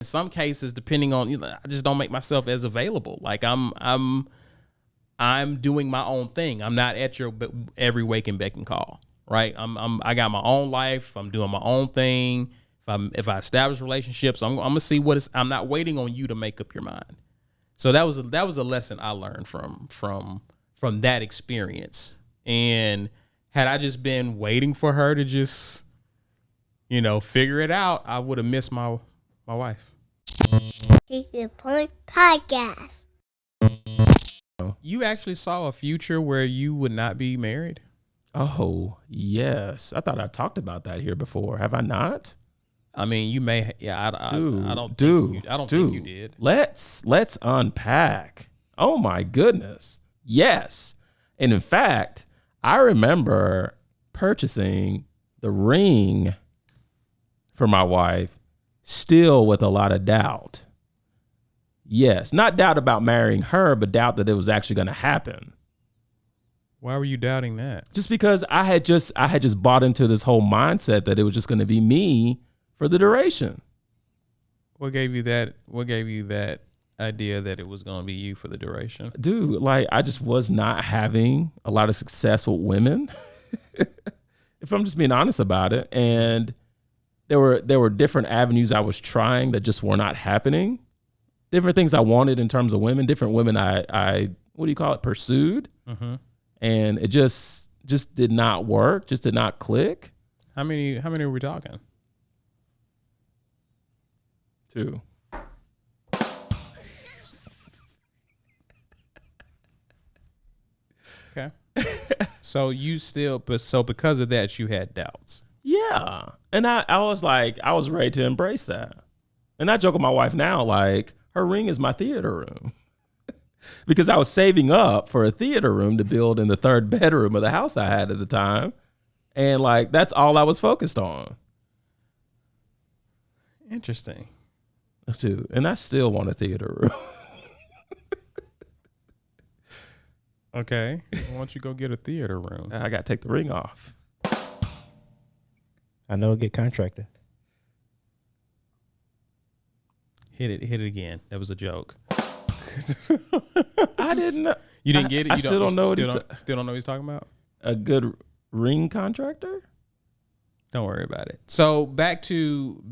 In some cases, depending on, I just don't make myself as available. Like I'm doing my own thing. I'm not at your every wake and beck and call. Right. I got my own life. I'm doing my own thing. If I establish relationships, I'm gonna see what I'm not waiting on you to make up your mind. So that was a lesson I learned from that experience. And had I just been waiting for her to just, figure it out, I would have missed my wife. The Point Podcast. You actually saw a future where you would not be married? Oh, yes. I thought I talked about that here before. Have I not? I mean, you may. Yeah, I don't think you did. Let's unpack. Oh my goodness. Yes. And in fact, I remember purchasing the ring for my wife still with a lot of doubt. Yes, not doubt about marrying her, but doubt that it was actually going to happen. Why were you doubting that? Just because I had just bought into this whole mindset that it was just going to be me for the duration. What gave you that? What gave you that idea that it was going to be you for the duration? Dude, like I just was not having a lot of success with women. If I'm just being honest about it. And there were different avenues I was trying that just were not happening. Different things I wanted in terms of women, different women I what do you call it, pursued. Mm-hmm. And it just did not work, just did not click. How many were we talking? 2. Okay. So because of that, you had doubts. Yeah. And I was like, I was ready to embrace that. And I joke with my wife now, like, her ring is my theater room. Because I was saving up for a theater room to build in the 3rd bedroom of the house I had at the time. And like, that's all I was focused on. Interesting. Dude, and I still want a theater room. Okay. Why don't you go get a theater room? I got to take the ring off. I know it get contracted. Hit it again. That was a joke. I didn't know. You didn't get it? I still don't know Still don't know what he's talking about? A good ring contractor? Don't worry about it. So back to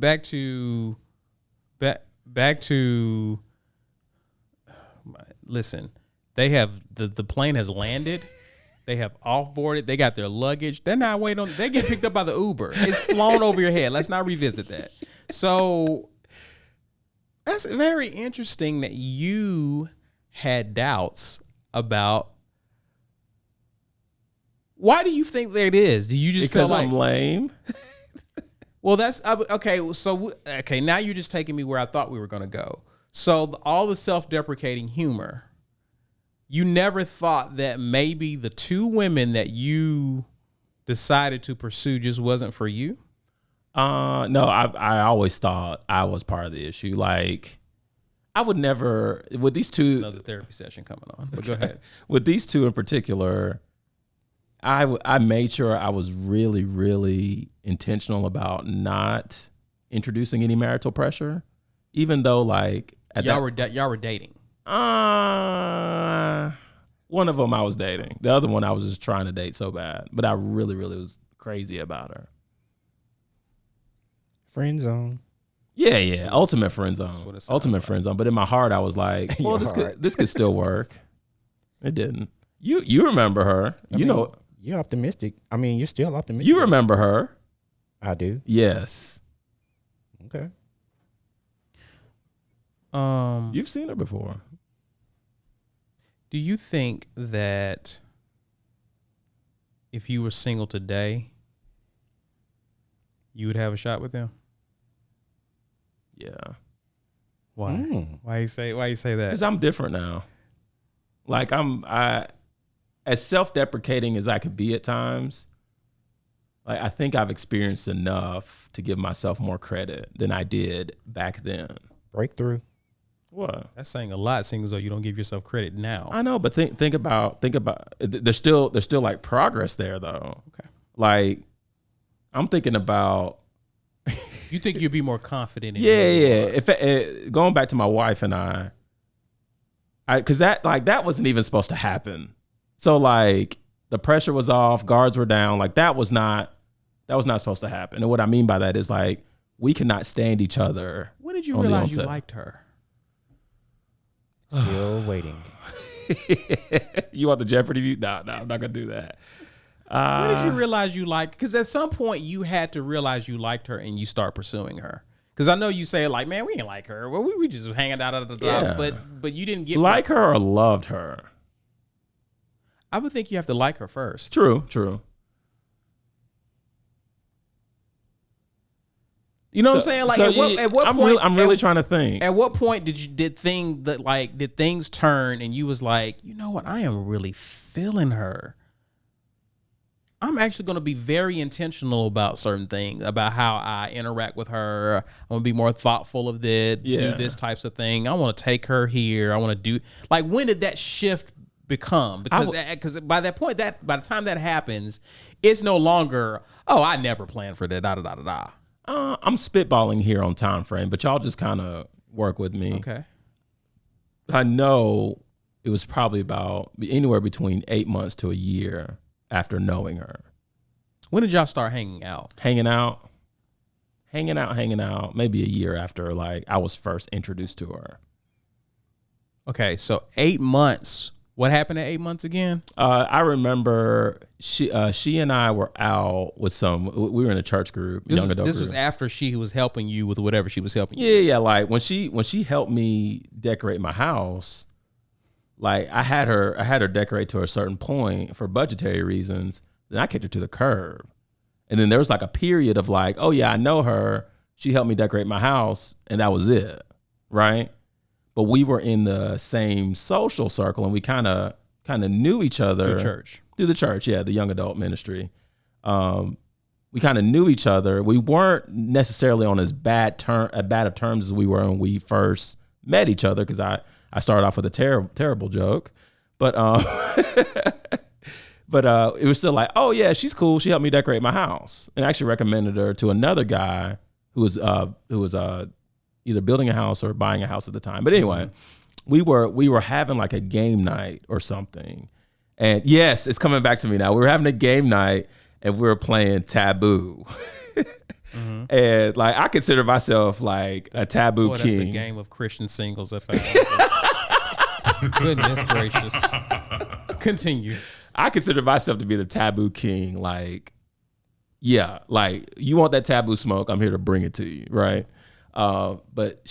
listen, they have the plane has landed. They have off-boarded. They got their luggage. They're not waiting on. They get picked up by the Uber. It's flown over your head. Let's not revisit that. So that's very interesting that you had doubts about. Why do you think that is? Do you just because feel like I'm lame? Well, that's okay. So now you're just taking me where I thought we were going to go. So all the self-deprecating humor. You never thought that maybe the 2 women that you decided to pursue just wasn't for you? No, I always thought I was part of the issue. Like, I would never, with these 2. Another therapy session coming on. But go ahead. With these 2 in particular, I made sure I was really, really intentional about not introducing any marital pressure, even though like y'all were dating. One of them I was dating. The other one I was just trying to date so bad, but I really, really was crazy about her. Friend zone. Yeah. Ultimate friend zone. Ultimate friend zone. But in my heart, I was like, well, this could still work. It didn't. You remember her. You're optimistic. I mean, you're still optimistic. You remember her. I do. Yes. Okay. You've seen her before. Do you think that if you were single today, you would have a shot with them? Yeah. Why? Why you say that? Because I'm different now. Like as self-deprecating as I could be at times, like I think I've experienced enough to give myself more credit than I did back then. Breakthrough. What? That's saying a lot, seeing as though you don't give yourself credit now. I know, but think about there's still like progress there though. Okay. Like I'm thinking about You think you'd be more confident in Yeah. If going back to my wife and I because that wasn't even supposed to happen. So like the pressure was off, guards were down. Like that was not supposed to happen. And what I mean by that is like we cannot stand each other. When did you realize you liked her? Still waiting. You want the Jeopardy view? No, I'm not gonna do that. When did you realize you liked? Because at some point you had to realize you liked her and you start pursuing her. Because I know you say like, man, we ain't like her. Well, we just hanging out, Yeah. but you didn't get like her or loved her. I would think you have to like her first. True. You know what I'm saying? Like at what point? I'm really trying to think. At what point did things turn and you was like, you know what? I am really feeling her. I'm actually going to be very intentional about certain things, about how I interact with her. I'm going to be more thoughtful of this, do this types of thing. I want to take her here. I want to do like, when did that shift become? Because by that point, by the time that happens, it's no longer, oh, I never planned for that. I'm spitballing here on time frame, but y'all just kind of work with me. Okay. I know it was probably about anywhere between 8 months to a year after knowing her. When did y'all start hanging out? Hanging out. Maybe a year after like I was first introduced to her. Okay, so 8 months. What happened at 8 months again? I remember she and I were out with we were in a church group, young adult This group. was after she was helping you with whatever she was helping you. Yeah. Like when she helped me decorate my house, like I had her decorate to a certain point for budgetary reasons. Then I kicked her to the curb. And then there was like a period of like, oh yeah, I know her. She helped me decorate my house, and that was it. Right? But we were in the same social circle, and we kind of knew each other through the church, yeah, the young adult ministry. We kind of knew each other. We weren't necessarily on as bad of terms as we were when we first met each other, because I started off with a terrible joke, but it was still like, oh yeah, she's cool. She helped me decorate my house, and I actually recommended her to another guy who was either building a house or buying a house at the time. But anyway, we were having like a game night or something. And yes, it's coming back to me now. We were having a game night and we were playing Taboo. And like I consider myself like a Taboo king. That's the game of Christian singles. Goodness gracious. Continue. I consider myself to be the Taboo king. Like, yeah, like you want that taboo smoke, I'm here to bring it to you, right? But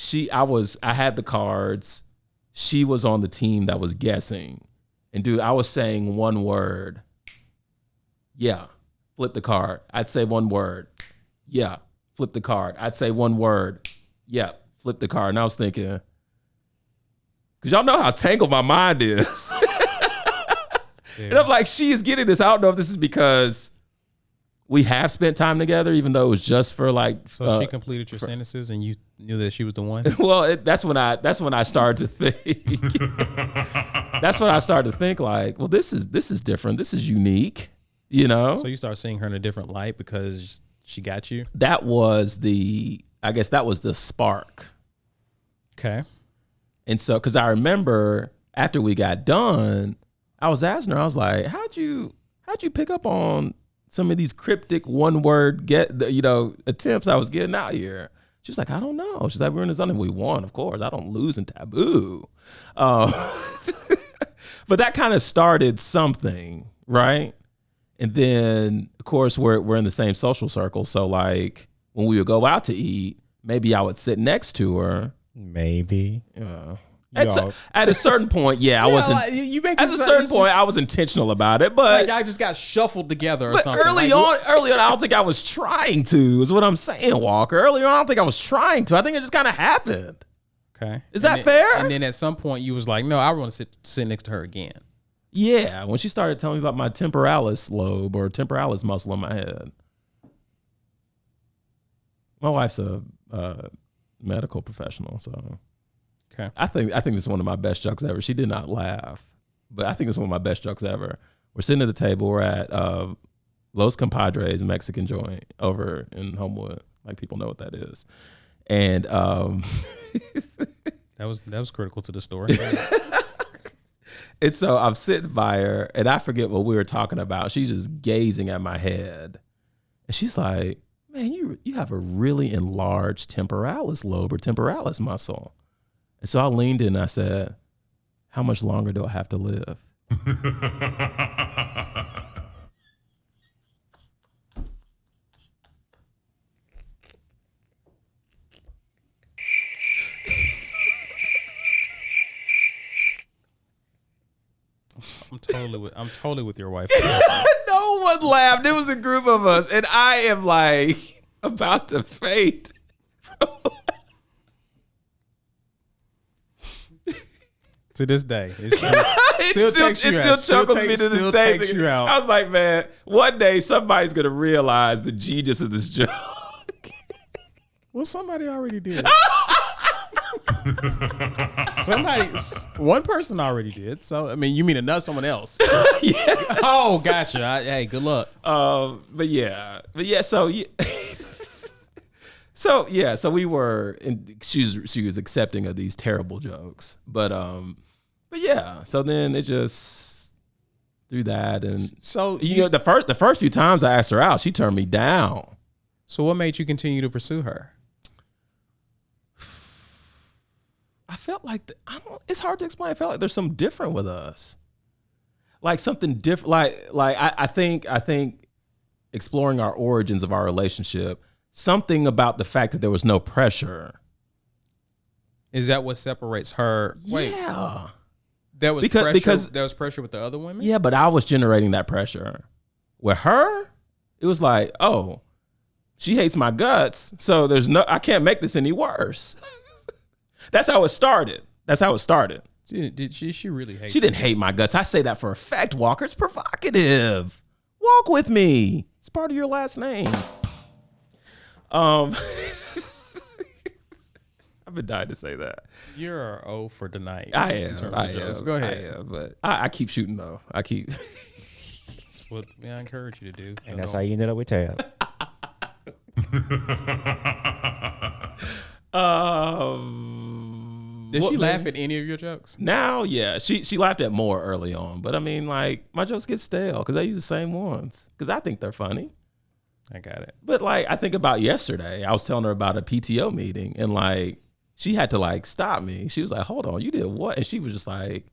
I had the cards. She was on the team that was guessing. And dude, I was saying one word. Yeah, flip the card. I'd say one word. Yeah, flip the card. I'd say one word. Yeah, flip the card. And I was thinking, because y'all know how tangled my mind is. And I'm like, she is getting this. I don't know if this is because we have spent time together, even though it was just for like. So she completed your sentences, and you knew that she was the one. Well, that's when I started to think. That's when I started to think like, well, this is different. This is unique, you know. So you start seeing her in a different light because she got you. That was the spark. Okay. And so, because I remember after we got done, I was asking her, I was like, how'd you pick up on some of these cryptic one word attempts I was getting out here? She's like, I don't know. She's like, we're in the zone and we won, of course. I don't lose in Taboo. But that kind of started something, right? And then, of course, we're in the same social circle. So like when we would go out to eat, maybe I would sit next to her. Maybe. At a certain point, yeah, I wasn't. At a certain point, I was intentional about it, but I just got shuffled together or something. Early on, I don't think I was trying to. Is what I'm saying, Walker. Early on, I don't think I was trying to. I think it just kind of happened. Okay, is that fair? And then at some point, you was like, "No, I want to sit next to her again." Yeah, when she started telling me about my temporalis lobe or temporalis muscle in my head. My wife's a medical professional, so. Okay. I think this is one of my best jokes ever. She did not laugh, but I think it's one of my best jokes ever. We're sitting at the table. We're at Los Compadres Mexican joint over in Homewood. Like people know what that is. And That was critical to the story. and so I'm sitting by her, and I forget what we were talking about. She's just gazing at my head, and she's like, "Man, you have a really enlarged temporalis lobe or temporalis muscle." And so I leaned in and I said, "How much longer do I have to live?" I'm totally with your wife. No one laughed. It was a group of us, and I am like about to faint. To this day, it still takes you out. Chuckles me to this day. Takes you out. I was like, man, one day somebody's gonna realize the genius of this joke. Well, somebody already did. One person already did. So, I mean, you mean someone else? Yeah. Oh, gotcha. Hey, good luck. But yeah. So yeah. So we were, and she was accepting of these terrible jokes, but yeah. So then it just through that, and so the first few times I asked her out, she turned me down. So what made you continue to pursue her? I felt like it's hard to explain. I felt like there's something different with us, like something different. I think exploring our origins of our relationship, something about the fact that there was no pressure. Is that what separates her? Wait, yeah, there was pressure. Because there was pressure with the other women. Yeah, but I was generating that pressure. With her, it was like, oh, she hates my guts, so I can't make this any worse. That's how it started. She really hates? She didn't hate my guts. I say that for a fact, Walker. It's provocative. Walk with me. It's part of your last name. I've been dying to say that. You're O for tonight. I am. Go ahead. I am, but I keep shooting though. I keep. That's what I encourage you to do. And that's how you ended up with Tab. Did she laugh at any of your jokes? Now, yeah, she laughed at more early on, but I mean, like my jokes get stale because I use the same ones because I think they're funny. I got it. But like I think about yesterday, I was telling her about a PTO meeting, and like she had to like stop me. She was like, "Hold on, you did what?" And she was just like,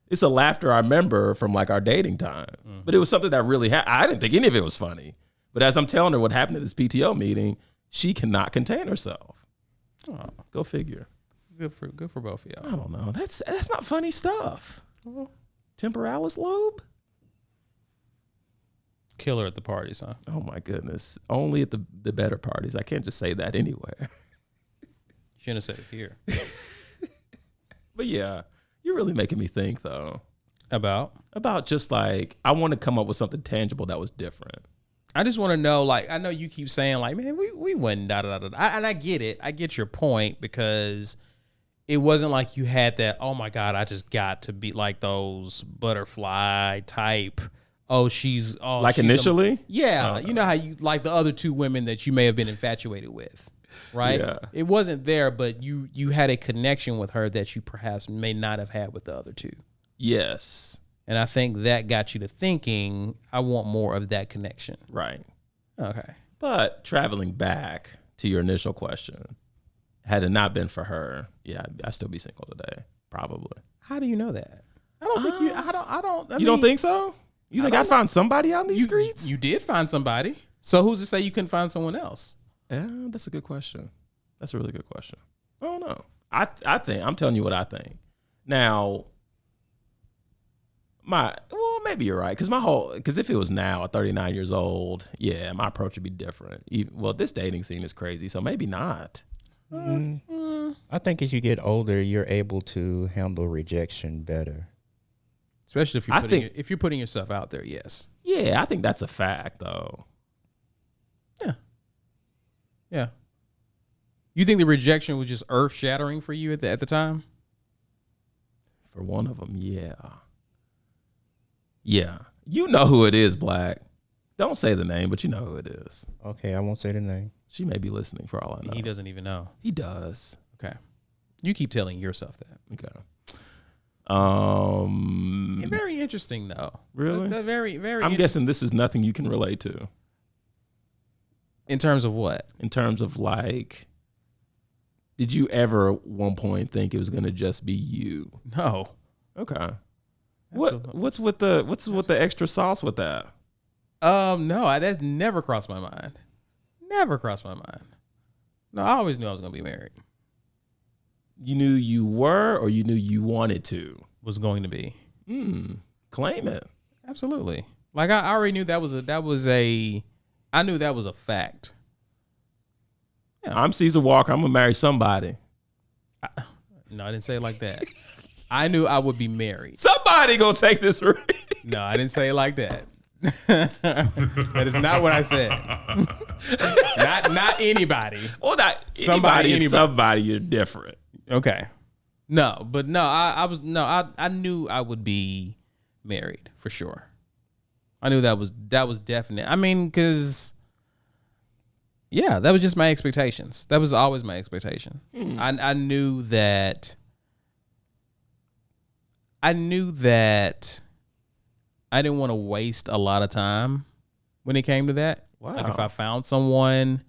"It's a laughter I remember from like our dating time." Mm-hmm. But it was something that really I didn't think any of it was funny. But as I'm telling her what happened at this PTO meeting, she cannot contain herself. Oh, go figure. Good for both of y'all. I don't know. That's not funny stuff. Temporalis lobe? Killer at the parties, huh? Oh my goodness. Only at the better parties. I can't just say that anywhere. Shouldn't have said it here. But yeah, you're really making me think though. About just like I want to come up with something tangible that was different. I just want to know, like, I know you keep saying, like, man, we went da-da-da-da. And I get it. I get your point because it wasn't like you had that, oh, my God, I just got to be like those butterfly type. Like initially? Yeah. You know how you like the other two women that you may have been infatuated with, right? Yeah. It wasn't there, but you had a connection with her that you perhaps may not have had with the other two. Yes. And I think that got you to thinking, I want more of that connection. Right. Okay. But traveling back to your initial question, had it not been for her, yeah, I'd still be single today, probably. How do you know that? I don't think you. I mean, don't think so? You think I'd find somebody out in these streets? You did find somebody. So who's to say you couldn't find someone else? Yeah, that's a good question. That's a really good question. I don't know. I think I'm telling you what I think. Now, maybe you're right. Because if it was now at 39 years old, yeah, my approach would be different. This dating scene is crazy, so maybe not. I think as you get older, you're able to handle rejection better. Especially if you're putting yourself out there, yes. Yeah, I think that's a fact, though. Yeah. You think the rejection was just earth-shattering for you at the time? For one of them, yeah. Yeah. You know who it is, Black. Don't say the name, but you know who it is. Okay, I won't say the name. She may be listening for all I know. He doesn't even know. He does. Okay. You keep telling yourself that. Okay. Very interesting though. Really? Very, very. I'm guessing this is nothing you can relate to. In terms of what? In terms of like, did you ever at one point think it was going to just be you? No. Okay. Absolutely. What's with the extra sauce with that? No, that never crossed my mind. Never crossed my mind. No, I always knew I was gonna be married. You knew you were, or you knew you wanted to? Was going to be. Claim it. Absolutely. Like I already knew I knew that was a fact. Yeah. I'm Caesar Walker. I'm gonna marry somebody. No, I didn't say it like that. I knew I would be married. Somebody gonna take this ring. No, I didn't say it like that. That is not what I said. Not anybody. Well, not Somebody, anybody. Somebody, you're different. Okay. No, but no, I knew I would be married for sure. I knew that was definite. I mean, because yeah, that was just my expectations. That was always my expectation. I knew that I didn't want to waste a lot of time when it came to that. Wow. Like if I found someone,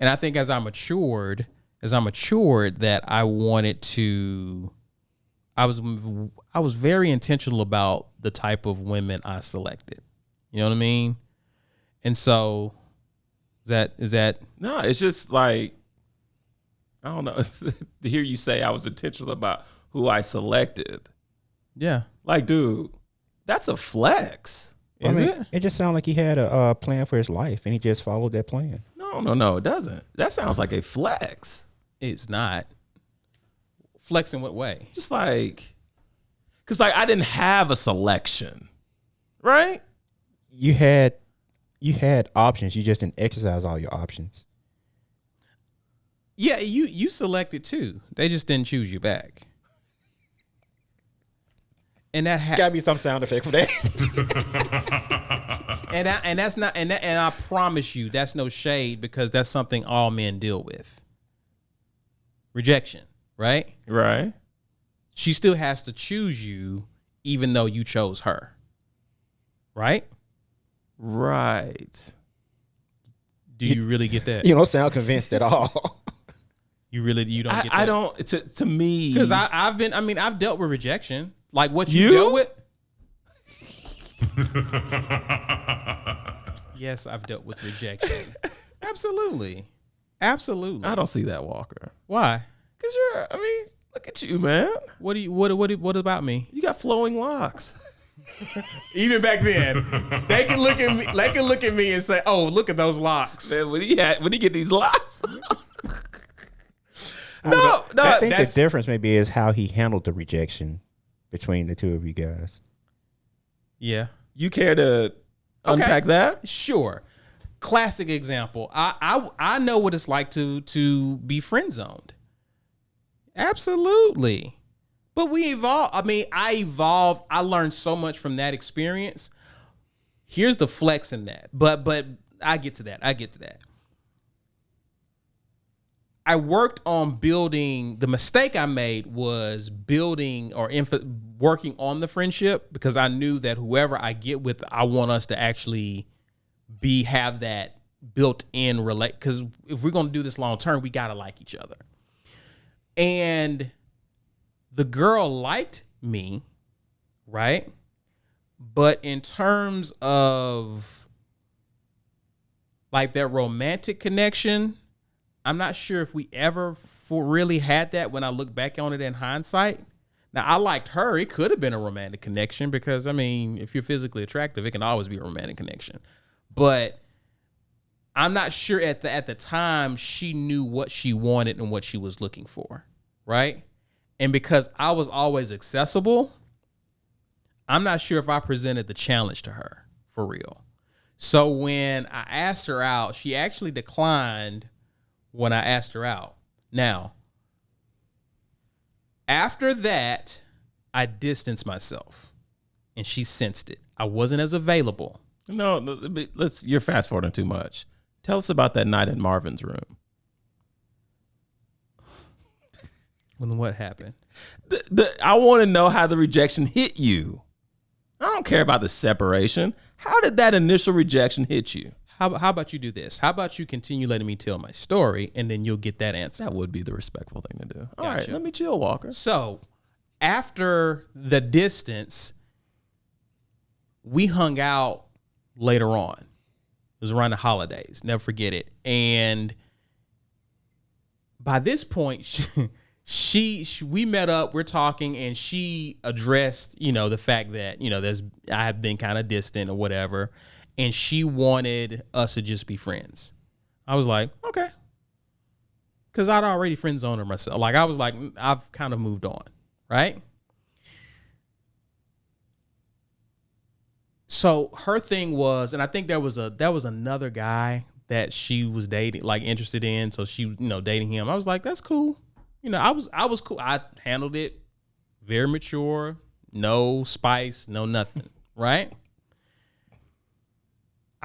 and I think as I matured, that I wanted to, I was very intentional about the type of women I selected. You know what I mean? And so is that No, it's just like, I don't know. To hear you say I was intentional about who I selected. yeah. Like, dude, that's a flex. Is it? It just sounded like he had a plan for his life, and he just followed that plan. No, it doesn't. That sounds like a flex. It's not. Flex in what way? Just like, because like I didn't have a selection, right? You had options. You just didn't exercise all your options. Yeah, you selected too. They just didn't choose you back. And that Gotta be some sound effect for that. and that's not and I promise you that's no shade because that's something all men deal with. Rejection, right? Right. She still has to choose you even though you chose her. Right? Right. Do you really get that? You don't sound convinced at all. You don't get that? I don't. To me, Because I've dealt with rejection. Like what You? you dealt with. Yes, I've dealt with rejection. Absolutely. Absolutely. I don't see that, Walker. Why? Because look at you, man. What about me? You got flowing locks. Even back then, they can look at me. They can look at me and say, "Oh, look at those locks." Man, when he get these locks. I think the difference maybe is how he handled the rejection between the two of you guys. Yeah. You care to unpack that? Sure. Classic example. I know what it's like to be friend zoned. Absolutely. But we evolved. I evolved. I learned so much from that experience. Here's the flex in that. But I get to that. I worked on building. The mistake I made was building or working on the friendship because I knew that whoever I get with, I want us to actually have that built-in relate. Because if we're going to do this long term, we got to like each other. And the girl liked me, right? But in terms of like that romantic connection, I'm not sure if we ever really had that when I look back on it in hindsight. Now, I liked her. It could have been a romantic connection because, if you're physically attractive, it can always be a romantic connection. But I'm not sure at the time she knew what she wanted and what she was looking for, right? And because I was always accessible, I'm not sure if I presented the challenge to her for real. So when I asked her out, she actually declined when I asked her out. Now, after that, I distanced myself and she sensed it. I wasn't as available. No, you're fast forwarding too much. Tell us about that night in Marvin's room. Well, what happened? I want to know how the rejection hit you. I don't care about the separation. How did that initial rejection hit you? How about you do this? How about you continue letting me tell my story, and then you'll get that answer. That would be the respectful thing to do. All right, Gotcha. let me chill, Walker. So, after the distance, we hung out later on. It was around the holidays. Never forget it. And by this point, we met up, we're talking, and she addressed, the fact that, I have been kind of distant or whatever. And she wanted us to just be friends. I was like, okay. Because I'd already friend zoned her myself. Like, I was like, I've kind of moved on, right? So her thing was, and I think there was another guy that she was dating, like interested in. So she, dating him. I was like, that's cool. I was cool. I handled it very mature, no spice, no nothing, right?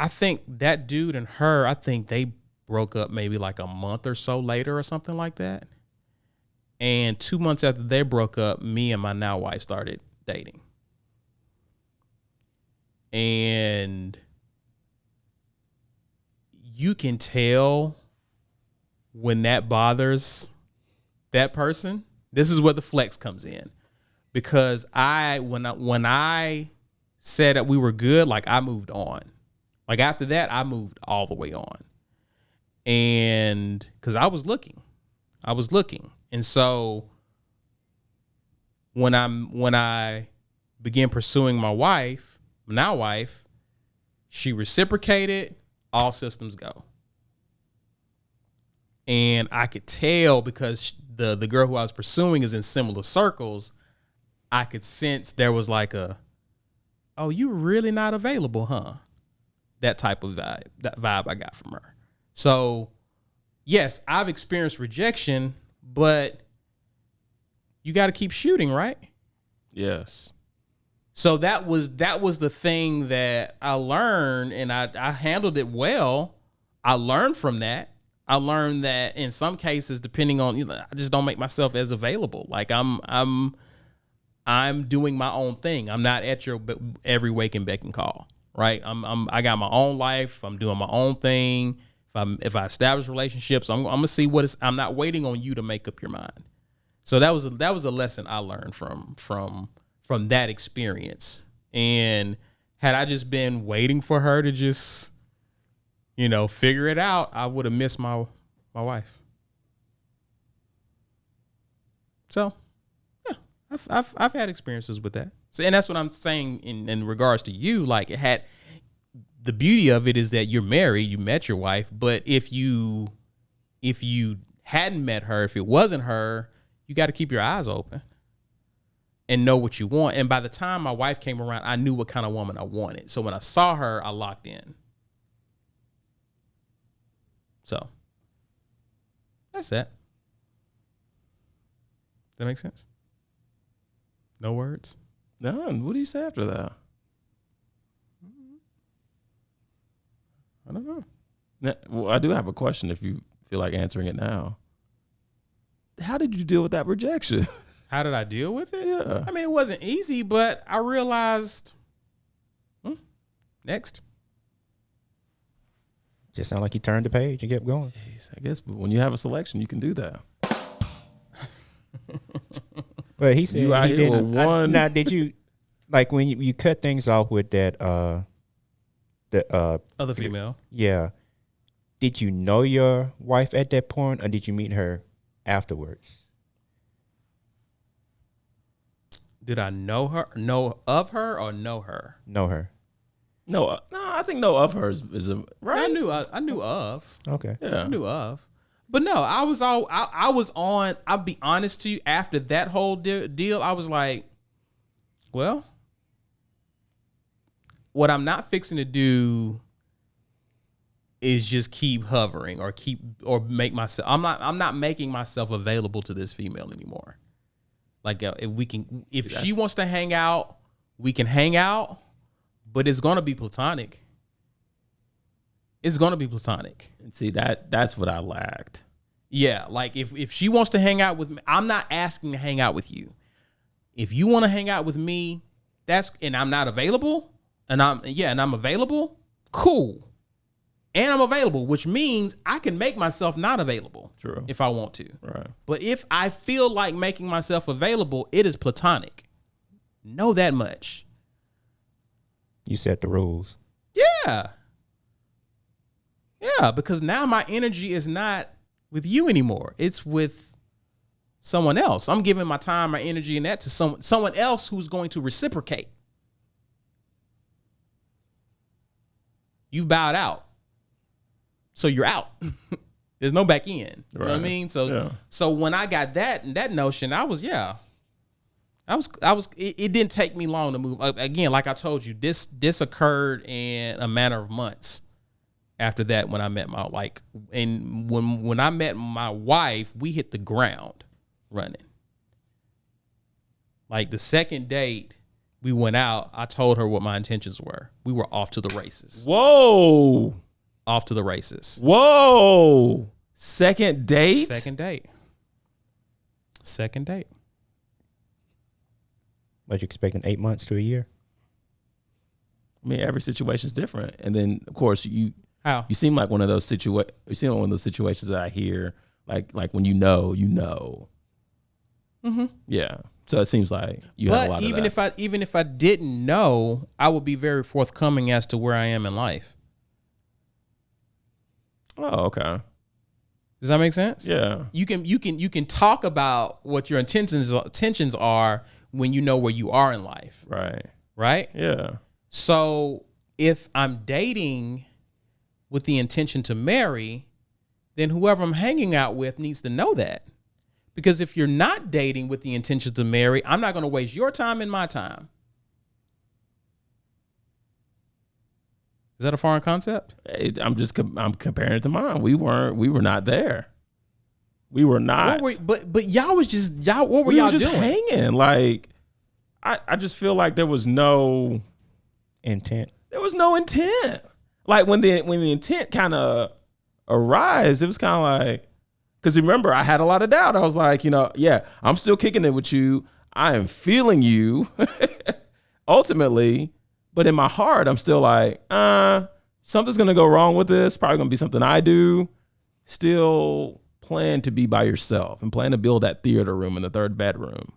I think that dude and her, I think they broke up maybe like a month or so later or something like that. And 2 months after they broke up, me and my now wife started dating. And you can tell when that bothers that person. This is where the flex comes in, because when I said that we were good, like I moved on. Like after that, I moved all the way on, and because I was looking, and so when I began pursuing my now wife, she reciprocated, all systems go. And I could tell, because the girl who I was pursuing is in similar circles, I could sense there was like oh, you really not available, huh? That type of vibe I got from her. So yes, I've experienced rejection, but you got to keep shooting, right? Yes. So that was the thing that I learned, and I handled it well. I learned from that. I learned that in some cases, depending on, I just don't make myself as available. Like I'm doing my own thing. I'm not at your every wake and beck and call, right? I got my own life. I'm doing my own thing. If I establish relationships, I'm gonna see I'm not waiting on you to make up your mind. So that was a lesson I learned from that experience. And had I just been waiting for her to just, figure it out, I would have missed my wife. So, yeah, I've had experiences with that. So, and that's what I'm saying in regards to you. Like, the beauty of it is that you're married, you met your wife, but if you hadn't met her, if it wasn't her, you got to keep your eyes open and know what you want. And by the time my wife came around, I knew what kind of woman I wanted. So when I saw her, I locked in. So that's that. That make sense? No words? None. What do you say after that? I don't know. Well, I do have a question if you feel like answering it now. How did you deal with that rejection? How did I deal with it? Yeah. I mean, it wasn't easy, but I realized, next. Just sound like he turned the page and kept going. Jeez, I guess when you have a selection, you can do that. Well, he said You out he here with didn't. one- Now, did you, like when you cut things off with that, Other female. yeah, did you know your wife at that point, or did you meet her afterwards? Did I know of her, or know her? Know her. No, I think no of hers is a right. I knew of. Okay. Yeah. I knew of. But no, I was on, I'll be honest to you, after that whole deal, I was like, well, what I'm not fixing to do is just keep hovering or make myself, I'm not making myself available to this female anymore. Like if she wants to hang out, we can hang out, but it's going to be platonic. It's gonna be platonic. And see, that's what I lacked. Yeah, like if she wants to hang out with me, I'm not asking to hang out with you. If you want to hang out with me, and I'm not available, and I'm available, cool. And I'm available, which means I can make myself not available. True. If I want to. Right. But if I feel like making myself available, it is platonic. Know that much. You set the rules. Yeah. Yeah, because now my energy is not with you anymore. It's with someone else. I'm giving my time, my energy, and that to someone else who's going to reciprocate. You bowed out. So you're out. There's no back in. You know what I mean? So when I got that notion, it didn't take me long to move. Again, like I told you, this occurred in a matter of months after that when I met when I met my wife, we hit the ground running. Like the second date we went out, I told her what my intentions were. We were off to the races. Whoa. Off to the races. Whoa. Second date? Second date. What, you expecting 8 months to a year? I mean, every situation's different. And then of course you seem like one of those situations that I hear like when you know. Mm-hmm. Yeah. So it seems like you have a lot of that. Even if I didn't know, I would be very forthcoming as to where I am in life. Oh, okay. Does that make sense? Yeah. You can talk about what your intentions are when you know where you are in life. Right. Right? Yeah. So if I'm dating with the intention to marry, then whoever I'm hanging out with needs to know that. Because if you're not dating with the intention to marry, I'm not going to waste your time and my time. Is that a foreign concept? I'm comparing it to mine. We were not there. We were not. But y'all was what were y'all just doing? Hanging. Like, I just feel like there was no intent. There was no intent. Like when the intent kind of arise, it was kind of like, because remember, I had a lot of doubt. I was like, yeah, I'm still kicking it with you. I am feeling you ultimately. But in my heart, I'm still like, something's going to go wrong with this. Probably going to be something I do. Still plan to be by yourself and plan to build that theater room in the third bedroom.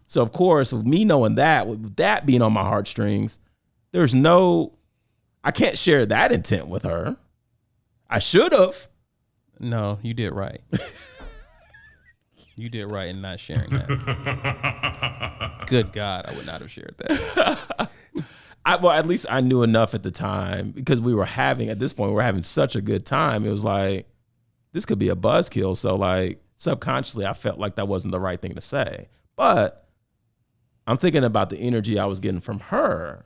So, of course, with me knowing that, with that being on my heartstrings, I can't share that intent with her. I should have. No, you did right. You did right in not sharing that. Good God, I would not have shared that. Well, at least I knew enough at the time because at this point, we were having such a good time. It was like, this could be a buzzkill. So like subconsciously, I felt like that wasn't the right thing to say. But I'm thinking about the energy I was getting from her.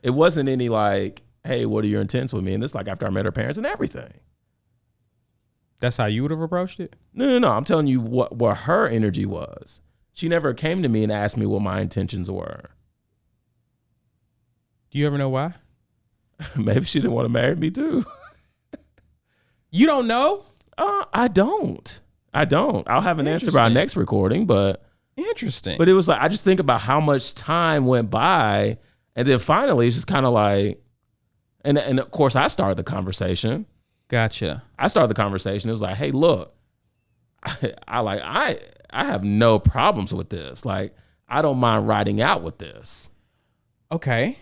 It wasn't any like, hey, what are your intents with me? And this like after I met her parents and everything. That's how you would have approached it? No. I'm telling you what her energy was. She never came to me and asked me what my intentions were. Do you ever know why? Maybe she didn't want to marry me too. You don't know? I don't. I'll have an answer by our next recording, but interesting. But it was like, I just think about how much time went by. And then finally it's just kind of like, and of course I started the conversation. Gotcha. I started the conversation. It was like, hey, look, I have no problems with this. Like, I don't mind riding out with this. Okay.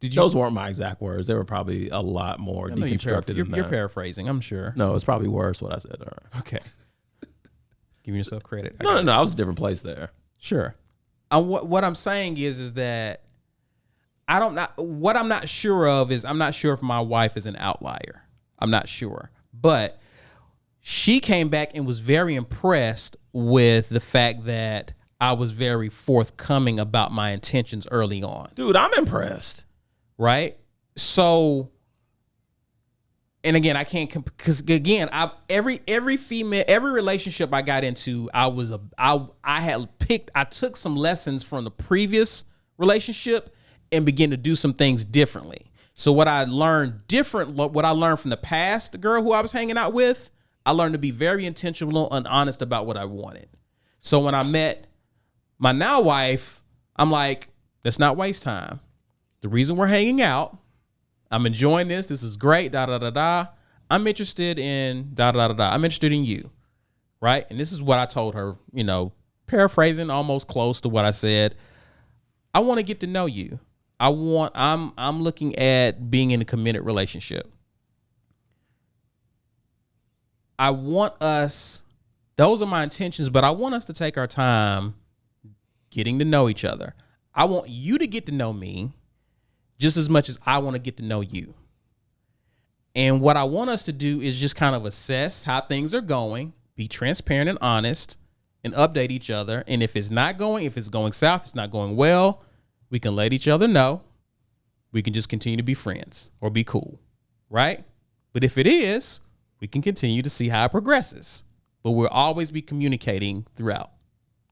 Those weren't my exact words. They were probably a lot more deconstructed than that. You're paraphrasing, I'm sure. No, it's probably worse what I said to her. Okay. Giving yourself credit. No, I was a different place there. Sure. What I'm saying is that what I'm not sure of is I'm not sure if my wife is an outlier. I'm not sure. But she came back and was very impressed with the fact that I was very forthcoming about my intentions early on. Dude, I'm impressed. Right? So, and again, I can't, because again, every relationship I got into, I took some lessons from the previous relationship and begin to do some things differently. So what I learned from the past, the girl who I was hanging out with, I learned to be very intentional and honest about what I wanted. So when I met my now wife, I'm like, let's not waste time. The reason we're hanging out, I'm enjoying this. This is great. Da da da da. I'm interested in da da da da. I'm interested in you, right? And this is what I told her. Paraphrasing, almost close to what I said. I want to get to know you. I'm looking at being in a committed relationship. I want us. Those are my intentions, but I want us to take our time getting to know each other. I want you to get to know me just as much as I want to get to know you. And what I want us to do is just kind of assess how things are going, be transparent and honest, and update each other. And if it's going south, it's not going well, we can let each other know. We can just continue to be friends or be cool, right? But if it is, we can continue to see how it progresses. But we'll always be communicating throughout.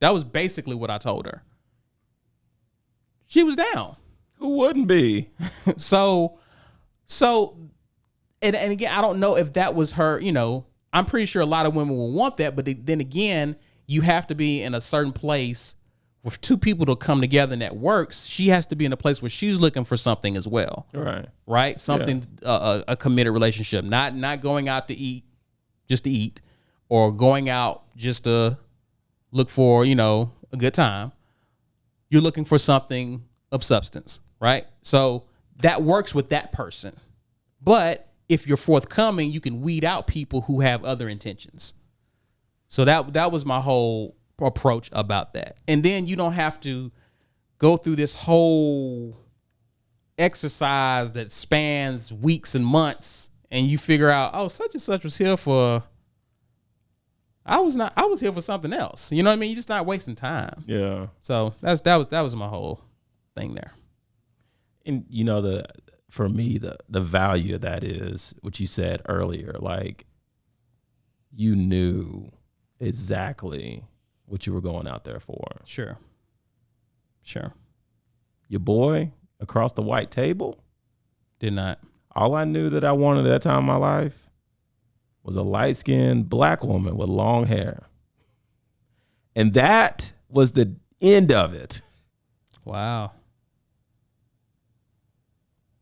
That was basically what I told her. She was down. Who wouldn't be? So, and again, I don't know if that was her, I'm pretty sure a lot of women will want that, but then again, you have to be in a certain place with two people to come together and that works. She has to be in a place where she's looking for something as well. Right. Something, a committed relationship, not going out to eat just to eat, or going out just to look for, a good time. You're looking for something of substance, right? So that works with that person. But if you're forthcoming, you can weed out people who have other intentions. So that was my whole approach about that. And then you don't have to go through this whole exercise that spans weeks and months, and you figure out, oh, such and such was here for, I was here for something else. You know what I mean? You're just not wasting time. Yeah. So that was my whole thing there. And for me, the value of that is what you said earlier. Like, you knew exactly what you were going out there for. Sure. Your boy across the white table did not. All I knew that I wanted at that time in my life was a light-skinned black woman with long hair. And that was the end of it. Wow.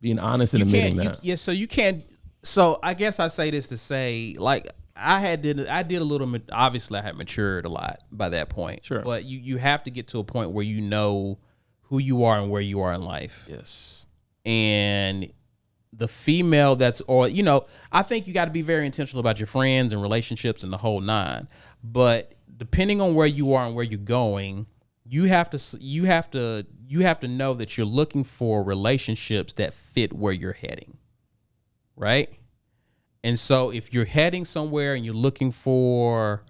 Being honest and admitting that. So you can't. So I guess I say this to say, like, I did a little. Obviously, I had matured a lot by that point. Sure. But you have to get to a point where you know who you are and where you are in life. Yes. And the female I think you got to be very intentional about your friends and relationships and the whole nine. But depending on where you are and where you're going, you have to know that you're looking for relationships that fit where you're heading. Right? And so if you're heading somewhere and you're looking for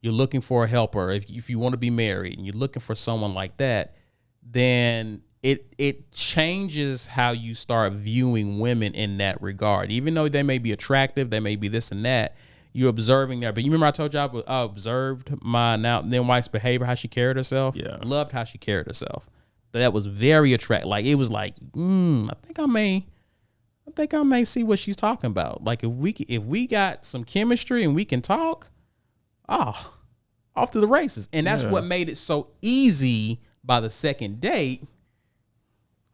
a helper, if you want to be married and you're looking for someone like that, then it changes how you start viewing women in that regard. Even though they may be attractive, they may be this and that, you're observing that. But you remember I told you I observed my then wife's behavior, how she carried herself. Yeah. Loved how she carried herself. That was very attractive. Like, it was like, I think I may see what she's talking about. Like, if we got some chemistry and we can talk, off to the races. And that's what made it so easy by the second date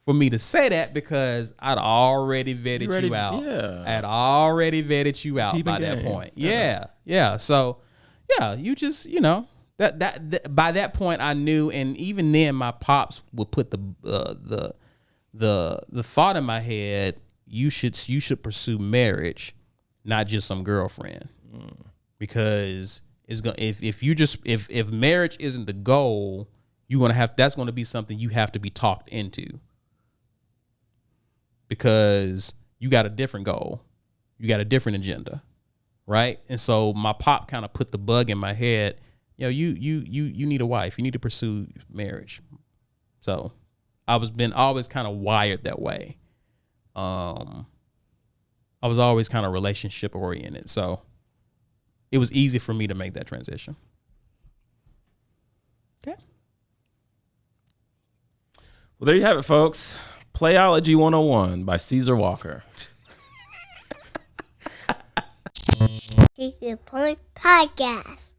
for me to say that, because I'd already vetted you out. Yeah. I'd already vetted you out by that point. Yeah. Yeah. So, you just, that by that point I knew. And even then my pops would put the thought in my head, you should pursue marriage, not just some girlfriend. Because it's going if marriage isn't the goal, that's going to be something you have to be talked into. Because you got a different goal. You got a different agenda. Right? And so my pop kind of put the bug in my head, you need a wife. You need to pursue marriage. So I was always kind of wired that way. I was always kind of relationship oriented. So it was easy for me to make that transition. Okay. Well, there you have it, folks. Playology 101 by Caesar Walker. Keep Your Point Podcast.